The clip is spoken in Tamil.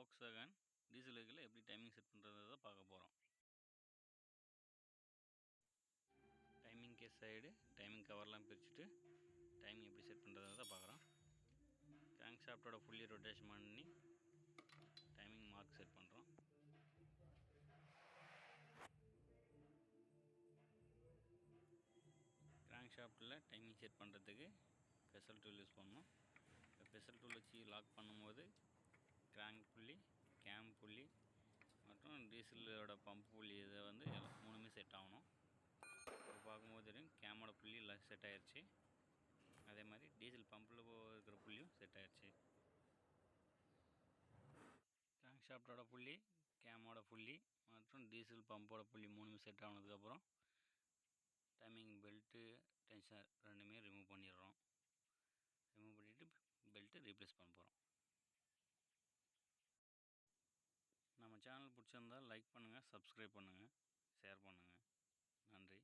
Volkswagen டீசல் வெஹிக்கிளில் எப்படி டைமிங் செட் பண்ணுறதை பார்க்க போகிறோம். டைமிங் கேஸ் சைடு டைமிங் கவர்லாம் பிரிச்சுட்டு டைமிங் எப்படி செட் பண்ணுறதை தான் பார்க்குறோம். கிராங்க் ஷாஃப்டோட ஃபுல்லி ரொட்டேஷன் பண்ணி டைமிங் மார்க் செட் பண்ணுறோம். கிராங்க் ஷாஃப்டில் டைமிங் செட் பண்ணுறதுக்கு பெசல் டூல் யூஸ் பண்ணணும். இப்போ பெசல் டூல் வச்சு லாக் பண்ணும்போது கிராங்க் புள்ளி, கேம் புள்ளி மற்றும் டீசலோட பம்ப் புள்ளி இதை வந்து மூணுமே செட் ஆகணும். இப்போ பார்க்கும்போது தெரியும் கேமோட புள்ளி எல்லாம் செட் ஆகிடுச்சு. அதே மாதிரி டீசல் பம்பில் இருக்கிற புள்ளியும் செட் ஆகிடுச்சு. கிராங்க் ஷாஃப்டோட புள்ளி, கேமோட புள்ளி மற்றும் டீசல் பம்போட புள்ளி மூணுமே செட் ஆனதுக்கப்புறம் டைமிங் பெல்ட்டு, டென்ஷனர் ரெண்டுமே ரிமூவ் பண்ணிடுறோம். ரிமூவ் பண்ணிவிட்டு பெல்ட்டு ரீப்ளேஸ் பண்ண போகிறோம். நம்ம சேனல் பிடிச்சிருந்தால் லைக் பண்ணுங்கள், சப்ஸ்கிரைப் பண்ணுங்கள், ஷேர் பண்ணுங்கள். நன்றி.